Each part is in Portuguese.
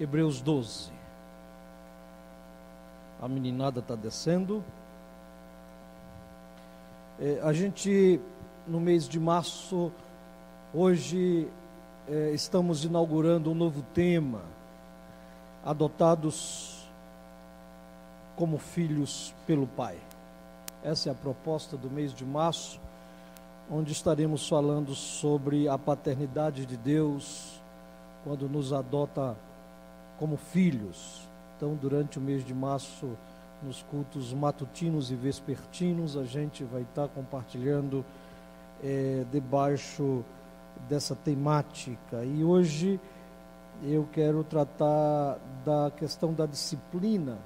Hebreus 12. A meninada está descendo. A gente, no mês de março, hoje, estamos inaugurando um novo tema, adotados como filhos pelo Pai. Essa é a proposta do mês de março, onde estaremos falando sobre a paternidade de Deus, quando nos adota como filhos. Então, durante o mês de março, nos cultos matutinos e vespertinos, a gente vai estar compartilhando debaixo dessa temática. E hoje eu quero tratar da questão da disciplina,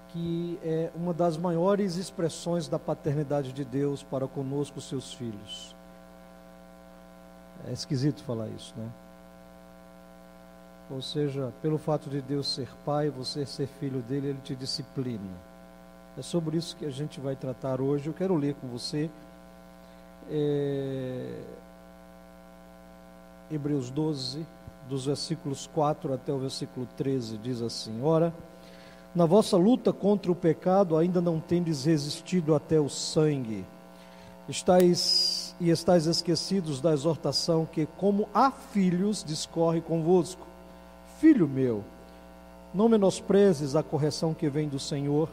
que é uma das maiores expressões da paternidade de Deus para conosco, seus filhos. É esquisito falar isso, né? Ou seja, pelo fato de Deus ser pai, você ser filho dele, ele te disciplina. É sobre isso que a gente vai tratar hoje. Eu quero ler com você Hebreus 12, dos versículos 4 até o versículo 13, diz assim: Ora, na vossa luta contra o pecado ainda não tendes resistido até o sangue. Estais esquecidos da exortação que, como a filhos, discorre convosco. Filho meu, não menosprezes a correção que vem do Senhor,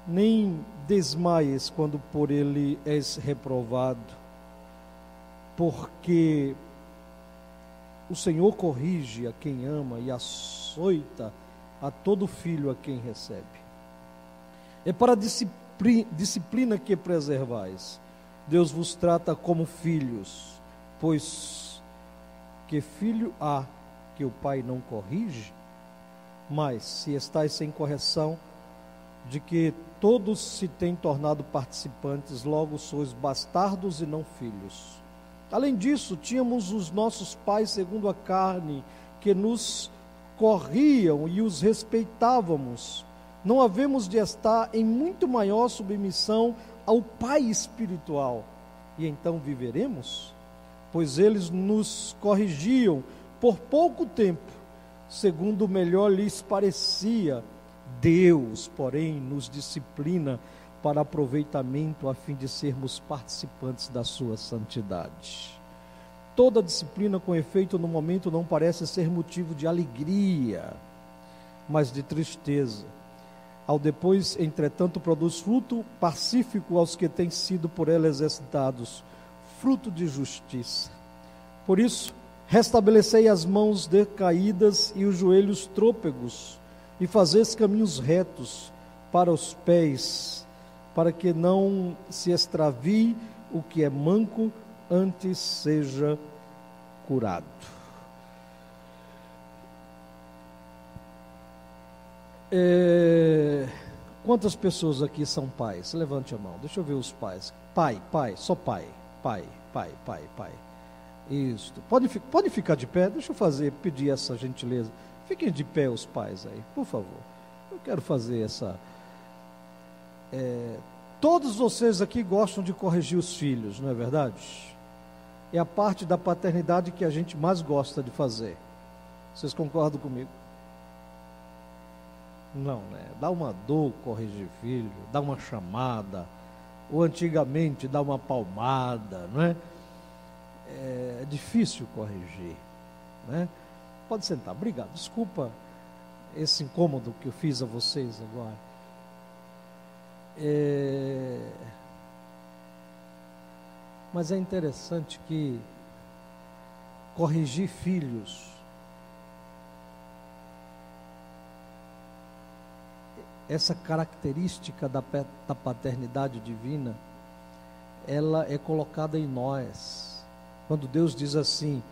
nem desmaies quando por ele és reprovado, porque o Senhor corrige a quem ama e açoita a todo filho a quem recebe. É para a disciplina que preservais. Deus vos trata como filhos, pois que filho há que o pai não corrige? Mas se estais sem correção, de que todos se têm tornado participantes, logo sois bastardos e não filhos. Além disso, tínhamos os nossos pais segundo a carne, que nos corriam e os respeitávamos. Não havemos de estar em muito maior submissão ao Pai espiritual, e então viveremos? Pois eles nos corrigiam por pouco tempo, segundo melhor lhes parecia. Deus, porém, nos disciplina para aproveitamento, a fim de sermos participantes da sua santidade. Toda disciplina, com efeito, no momento não parece ser motivo de alegria, mas de tristeza. Ao depois, entretanto, produz fruto pacífico aos que têm sido por ela exercitados, fruto de justiça. Por isso, restabelecei as mãos decaídas e os joelhos trôpegos, e fazeis caminhos retos para os pés, para que não se extravie o que é manco, antes seja curado. Quantas pessoas aqui são pais? Levante a mão, deixa eu ver os pais. Pai, só pai. Isso. Pode ficar de pé, deixa eu pedir essa gentileza. Fiquem de pé os pais aí, por favor. Eu quero fazer essa... Todos vocês aqui gostam de corrigir os filhos, não é verdade? É a parte da paternidade que a gente mais gosta de fazer. Vocês concordam comigo? Não, né? Dá uma dor corrigir filho, dá uma chamada, ou antigamente dá uma palmada, não é? É difícil corrigir, né? Pode sentar, obrigado, desculpa esse incômodo que eu fiz a vocês agora. Mas é interessante que corrigir filhos essa característica da paternidade divina, ela é colocada em nós. Quando Deus diz assim,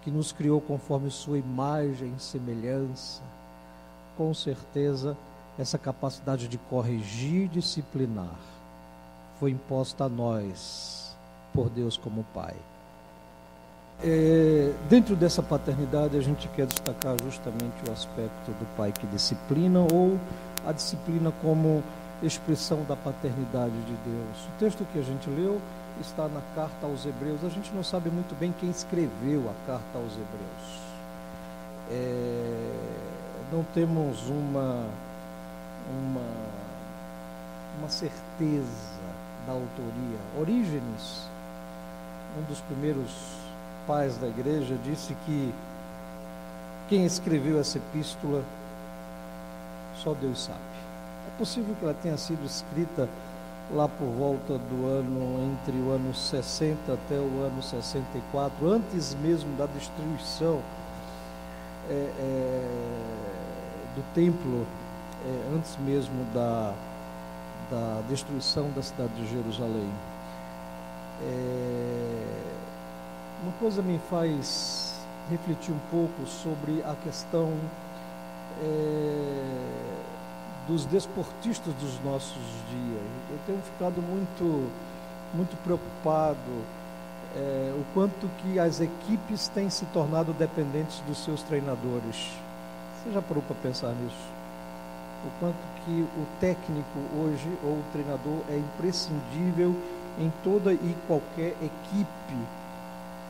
que nos criou conforme sua imagem e semelhança, com certeza essa capacidade de corrigir e disciplinar foi imposta a nós por Deus como Pai. Dentro dessa paternidade a gente quer destacar justamente o aspecto do pai que disciplina, ou a disciplina como expressão da paternidade de Deus. O texto que a gente leu está na carta aos Hebreus. A gente não sabe muito bem quem escreveu a carta aos Hebreus. não temos uma certeza da autoria. Orígenes, um dos primeiros pais da igreja, disse que quem escreveu essa epístola, só Deus sabe. É possível que ela tenha sido escrita lá por volta entre o ano 60 até o ano 64, antes mesmo da destruição do templo, antes mesmo da destruição da cidade de Jerusalém. Uma coisa me faz refletir um pouco sobre a questão dos desportistas dos nossos dias. Eu tenho ficado muito preocupado o quanto que as equipes têm se tornado dependentes dos seus treinadores. Você já parou para pensar nisso? O quanto que o técnico hoje, ou o treinador, é imprescindível em toda e qualquer equipe.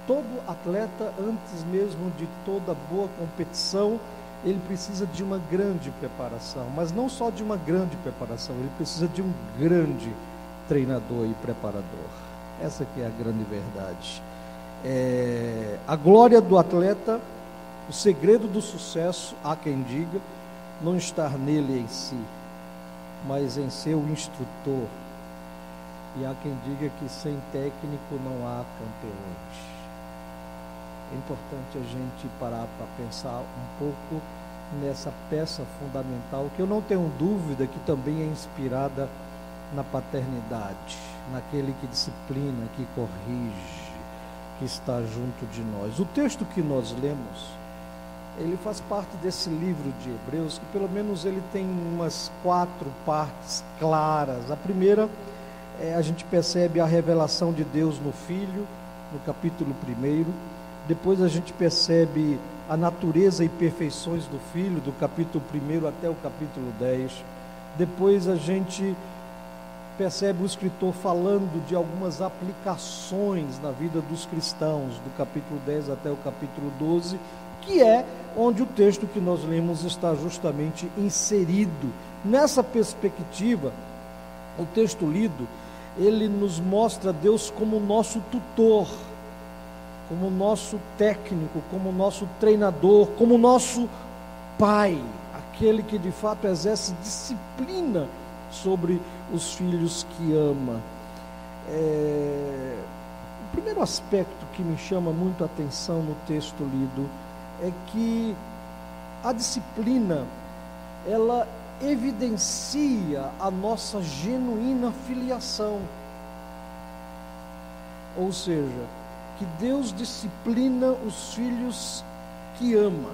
Todo atleta, antes mesmo de toda boa competição, ele precisa de uma grande preparação, mas não só de uma grande preparação, ele precisa de um grande treinador e preparador. Essa que é a grande verdade. A glória do atleta, o segredo do sucesso, há quem diga, não estar nele em si, mas em seu instrutor. E há quem diga que sem técnico não há campeões. É importante a gente parar para pensar um pouco nessa peça fundamental, que eu não tenho dúvida que também é inspirada na paternidade, naquele que disciplina, que corrige, que está junto de nós. O texto que nós lemos, ele faz parte desse livro de Hebreus, que pelo menos ele tem umas 4 partes claras. A primeira, a gente percebe a revelação de Deus no Filho, no capítulo 1. Depois a gente percebe a natureza e perfeições do Filho, do capítulo 1 até o capítulo 10. Depois a gente percebe o escritor falando de algumas aplicações na vida dos cristãos, do capítulo 10 até o capítulo 12, que é onde o texto que nós lemos está justamente inserido. Nessa perspectiva, o texto lido, ele nos mostra Deus como nosso tutor, como nosso técnico, como nosso treinador, como nosso pai, aquele que de fato exerce disciplina sobre os filhos que ama. O primeiro aspecto que me chama muito a atenção no texto lido é que a disciplina, ela evidencia a nossa genuína filiação. Ou seja, que Deus disciplina os filhos que ama.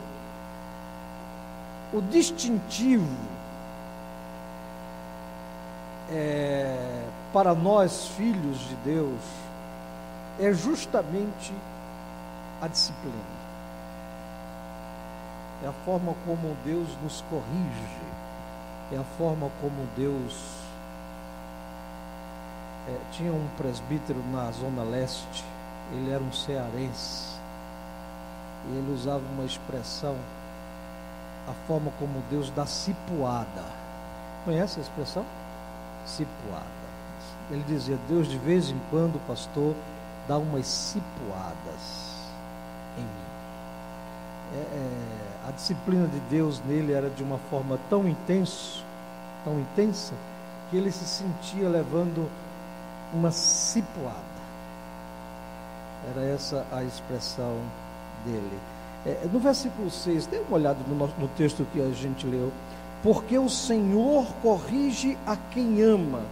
O distintivo para nós, filhos de Deus, é justamente a disciplina. É a forma como Deus nos corrige, é a forma como Deus... tinha um presbítero na Zona Leste, ele era um cearense, e ele usava uma expressão, a forma como Deus dá cipuada. Conhece a expressão? Cipuada. Ele dizia, Deus de vez em quando, pastor, dá umas cipuadas em mim. A disciplina de Deus nele era de uma forma tão intensa, que ele se sentia levando uma cipuada. Era essa a expressão dele. No versículo 6, dê uma olhada no texto que a gente leu. Porque o Senhor corrige a quem ama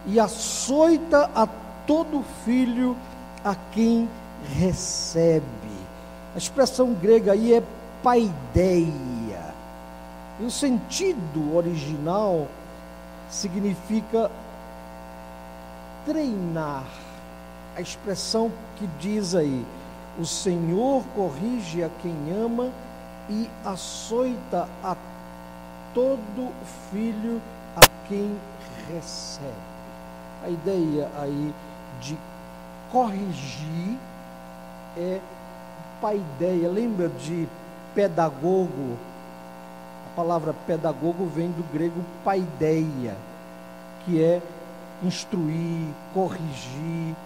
e açoita a todo filho a quem recebe. A expressão grega aí é paideia. E o sentido original significa treinar. A expressão que diz aí, o Senhor corrige a quem ama e açoita a todo filho a quem recebe. A ideia aí de corrigir é paideia. Lembra de pedagogo. A palavra pedagogo vem do grego paideia, que é instruir, corrigir,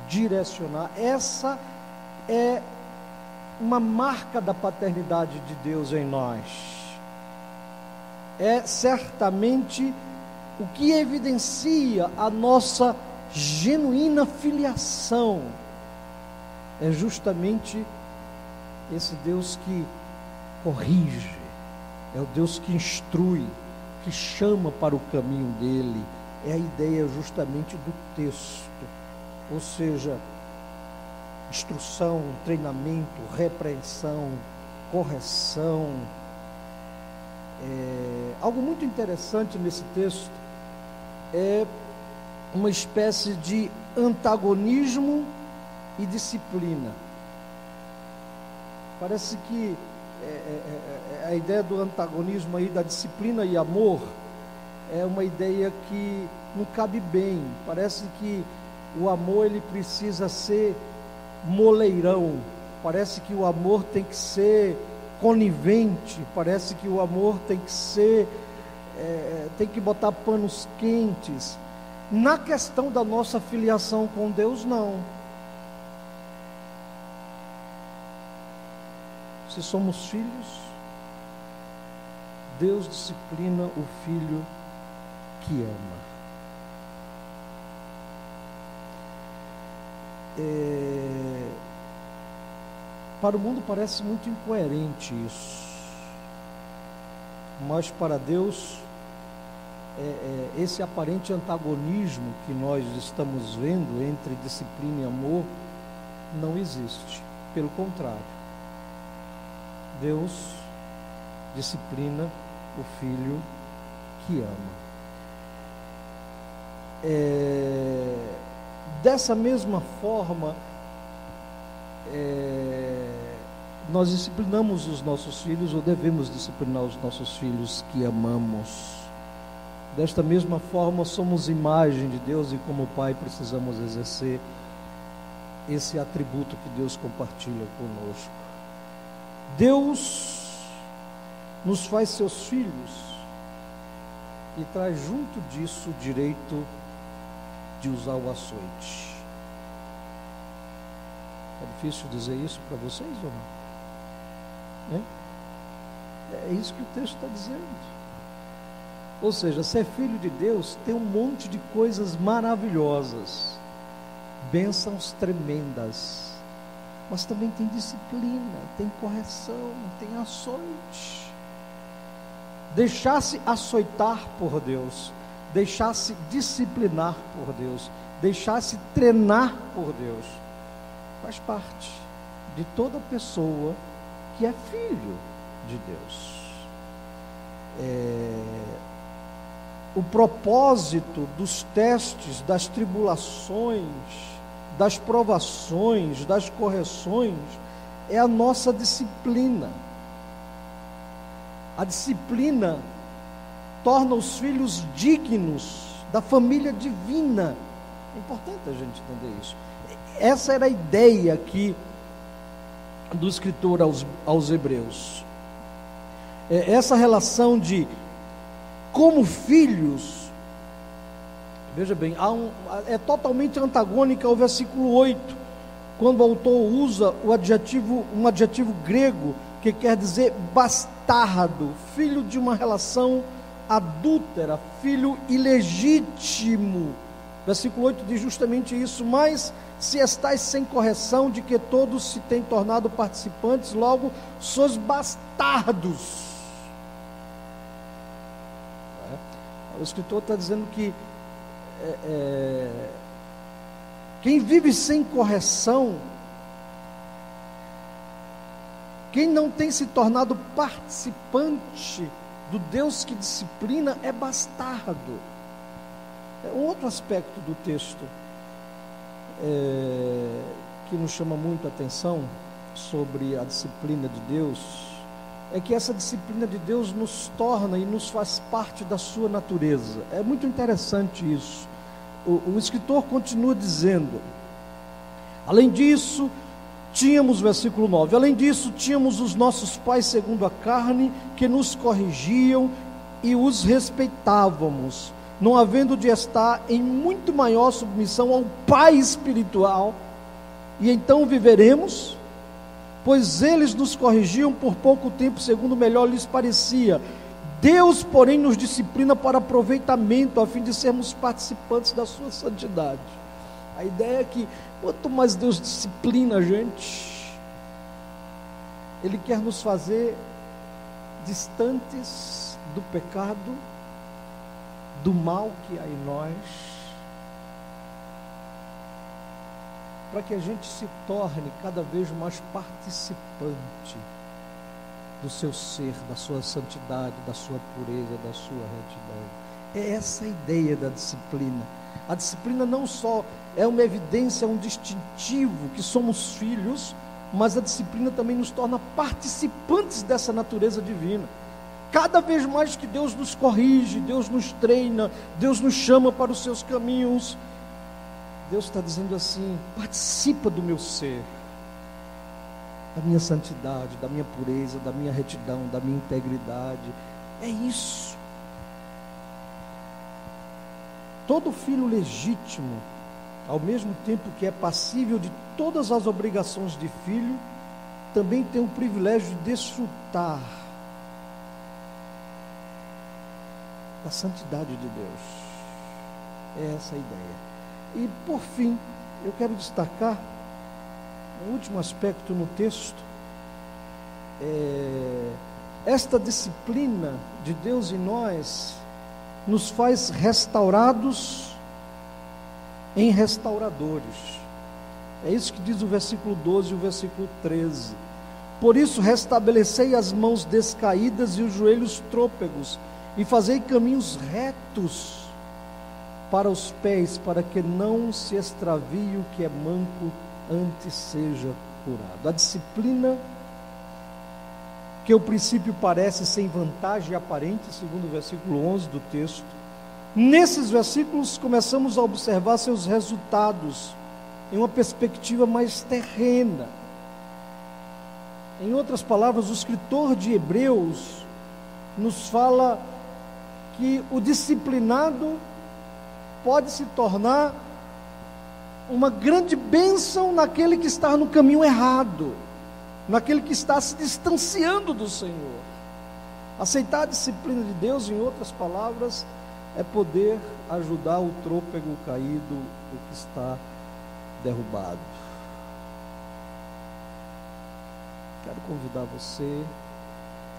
direcionar. Essa é uma marca da paternidade de Deus em nós. É certamente o que evidencia a nossa genuína filiação. É justamente esse Deus que corrige, é o Deus que instrui, que chama para o caminho dele. É a ideia justamente do texto, ou seja, instrução, treinamento, repreensão, correção. Algo muito interessante nesse texto é uma espécie de antagonismo e disciplina. Parece que a ideia do antagonismo aí, da disciplina e amor, é uma ideia que não cabe bem. Parece que o amor ele precisa ser moleirão, parece que o amor tem que ser conivente, parece que o amor tem que ser, tem que botar panos quentes. Na questão da nossa filiação com Deus, não. Se somos filhos, Deus disciplina o filho que ama. Para o mundo parece muito incoerente isso, mas para Deus, esse aparente antagonismo que nós estamos vendo entre disciplina e amor não existe. Pelo contrário, Deus disciplina o filho que ama. Dessa mesma forma, nós disciplinamos os nossos filhos, ou devemos disciplinar os nossos filhos que amamos. Desta mesma forma, somos imagem de Deus e, como Pai, precisamos exercer esse atributo que Deus compartilha conosco. Deus nos faz seus filhos e traz junto disso o direito de usar o açoite. É difícil dizer isso para vocês ou não? É isso que o texto está dizendo. Ou seja, ser filho de Deus tem um monte de coisas maravilhosas, bênçãos tremendas, mas também tem disciplina, tem correção, tem açoite. Deixar-se açoitar por Deus, deixar-se disciplinar por Deus, deixar-se treinar por Deus, faz parte de toda pessoa que é filho de Deus. O propósito dos testes, das tribulações, das provações, das correções, é a nossa disciplina. A disciplina torna os filhos dignos da família divina. É importante a gente entender isso. Essa era a ideia aqui do escritor aos Hebreus. Essa relação de como filhos, veja bem, é totalmente antagônica ao versículo 8, quando o autor usa um adjetivo grego que quer dizer bastardo, filho de uma relação adúltera, filho ilegítimo. Versículo 8 diz justamente isso: mas se estais sem correção de que todos se têm tornado participantes, logo sois bastardos. O escritor está dizendo que quem vive sem correção, quem não tem se tornado participante do Deus que disciplina, é bastardo. Um outro aspecto do texto que nos chama muito a atenção sobre a disciplina de Deus é que essa disciplina de Deus nos torna e nos faz parte da sua natureza. É muito interessante isso. O escritor continua dizendo: além disso, tínhamos, versículo 9, além disso, tínhamos os nossos pais segundo a carne, que nos corrigiam e os respeitávamos, não havendo de estar em muito maior submissão ao Pai espiritual, e então viveremos, pois eles nos corrigiam por pouco tempo, segundo melhor lhes parecia. Deus, porém, nos disciplina para aproveitamento, a fim de sermos participantes da sua santidade. A ideia é que, quanto mais Deus disciplina a gente, Ele quer nos fazer distantes do pecado, do mal que há em nós, para que a gente se torne cada vez mais participante do seu ser, da sua santidade, da sua pureza, da sua retidão. É essa a ideia da disciplina. A disciplina não só é uma evidência, é um distintivo que somos filhos, mas a disciplina também nos torna participantes dessa natureza divina. Cada vez mais que Deus nos corrige, Deus nos treina, Deus nos chama para os seus caminhos, Deus está dizendo assim: participa do meu ser, da minha santidade, da minha pureza, da minha retidão, da minha integridade. É isso. Todo filho legítimo, ao mesmo tempo que é passível de todas as obrigações de filho, também tem o privilégio de desfrutar da santidade de Deus. É essa a ideia. E por fim, eu quero destacar um último aspecto no texto. Esta disciplina de Deus em nós nos faz restaurados em restauradores. É isso que diz o versículo 12 e o versículo 13. Por isso restabelecei as mãos descaídas e os joelhos trôpegos, e fazei caminhos retos para os pés, para que não se extravie o que é manco, antes seja curado. A disciplina, que ao princípio parece sem vantagem aparente, segundo o versículo 11 do texto, nesses versículos começamos a observar seus resultados em uma perspectiva mais terrena. Em outras palavras, o escritor de Hebreus nos fala que o disciplinado pode se tornar uma grande bênção naquele que está no caminho errado, naquele que está se distanciando do Senhor. Aceitar a disciplina de Deus, em outras palavras, é poder ajudar o trôpego caído, o que está derrubado. Quero convidar você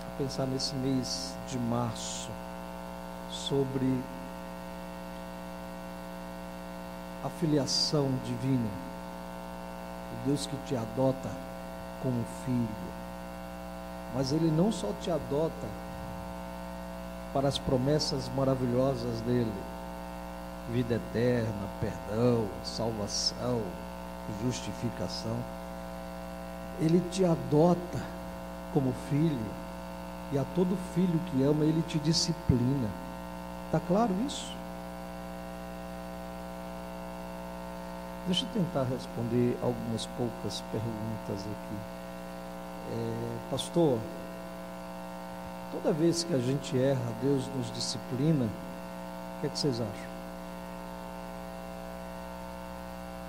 a pensar nesse mês de março sobre a filiação divina, o Deus que te adota como filho. Mas Ele não só te adota para as promessas maravilhosas dele, vida eterna, perdão, salvação, justificação. Ele te adota como filho, e a todo filho que ama, Ele te disciplina. Está claro isso? Deixa eu tentar responder algumas poucas perguntas aqui. Pastor, toda vez que a gente erra, Deus nos disciplina, o que é que vocês acham?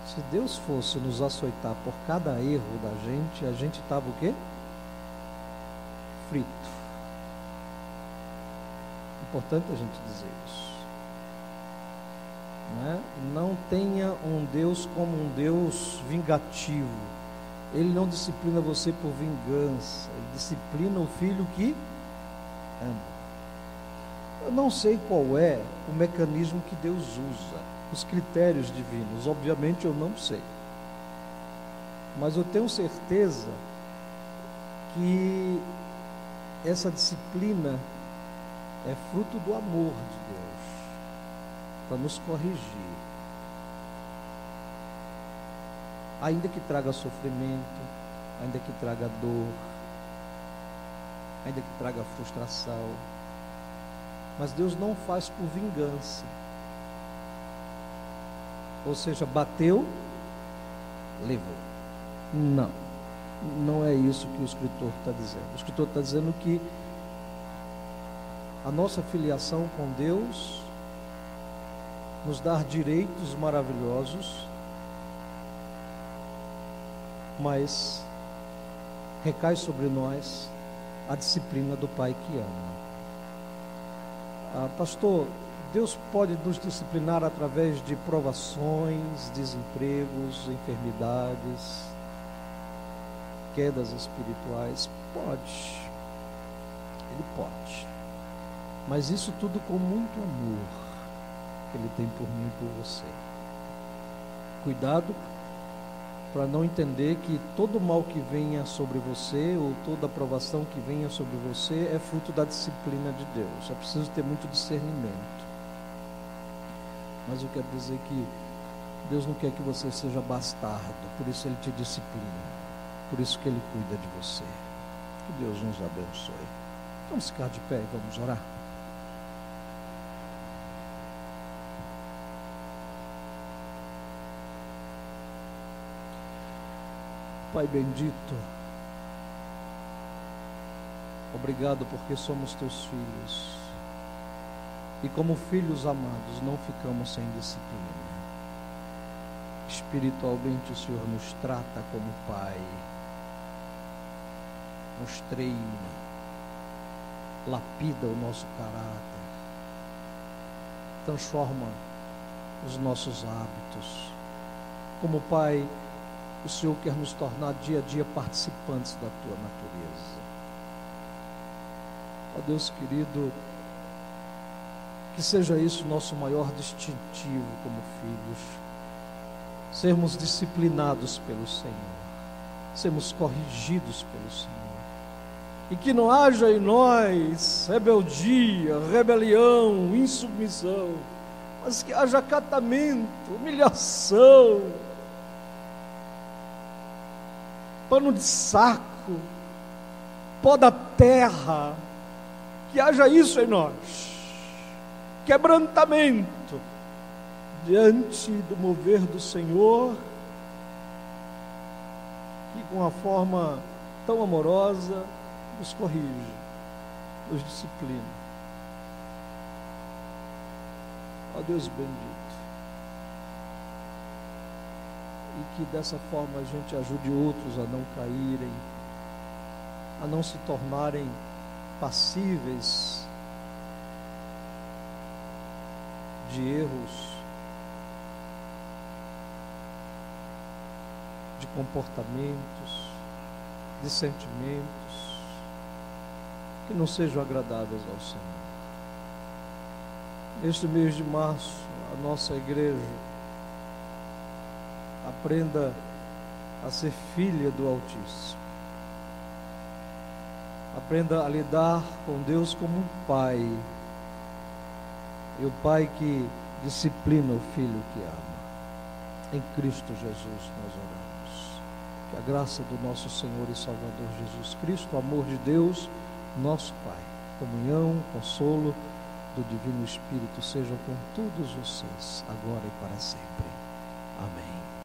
Se Deus fosse nos açoitar por cada erro da gente, a gente estava o quê? Frito. Importante a gente dizer isso. Não tenha um Deus como um Deus vingativo. Ele não disciplina você por vingança, Ele disciplina o filho que ama. Eu não sei qual é o mecanismo que Deus usa, os critérios divinos, obviamente eu não sei, mas eu tenho certeza que essa disciplina é fruto do amor de Deus, para nos corrigir, ainda que traga sofrimento, ainda que traga dor, ainda que traga frustração. Mas Deus não faz por vingança, ou seja, bateu, levou. Não. Não é isso que o escritor está dizendo. O escritor está dizendo que a nossa filiação com Deus nos dá direitos maravilhosos, mas recai sobre nós a disciplina do Pai que ama. Pastor, Deus pode nos disciplinar através de provações, desempregos, enfermidades, quedas espirituais? Pode. Ele pode. Mas isso tudo com muito amor que Ele tem por mim e por você. Cuidado para não entender que todo mal que venha sobre você, ou toda aprovação que venha sobre você, é fruto da disciplina de Deus. É preciso ter muito discernimento. Mas eu quero dizer que Deus não quer que você seja bastardo, por isso Ele te disciplina, por isso que Ele cuida de você. Que Deus nos abençoe. Vamos ficar de pé e vamos orar. Pai bendito, obrigado porque somos teus filhos, e como filhos amados não ficamos sem disciplina. Espiritualmente o Senhor nos trata como Pai, nos treina, lapida o nosso caráter, transforma os nossos hábitos. Como Pai, o Senhor quer nos tornar dia a dia participantes da tua natureza. Ó Deus querido, que seja isso nosso maior distintivo como filhos, sermos disciplinados pelo Senhor, sermos corrigidos pelo Senhor, e que não haja em nós rebeldia, rebelião, insubmissão, mas que haja acatamento, humilhação, pano de saco, pó da terra, que haja isso em nós, quebrantamento diante do mover do Senhor, que com uma forma tão amorosa nos corrige, nos disciplina. Ó Deus bendito, e que dessa forma a gente ajude outros a não caírem, a não se tornarem passíveis de erros, de comportamentos, de sentimentos que não sejam agradáveis ao Senhor. Neste mês de março, a nossa igreja aprenda a ser filha do Altíssimo. Aprenda a lidar com Deus como um pai. E o pai que disciplina o filho que ama. Em Cristo Jesus nós oramos. Que a graça do nosso Senhor e Salvador Jesus Cristo, o amor de Deus, nosso Pai, comunhão, consolo do Divino Espírito sejam com todos vocês, agora e para sempre. Amém.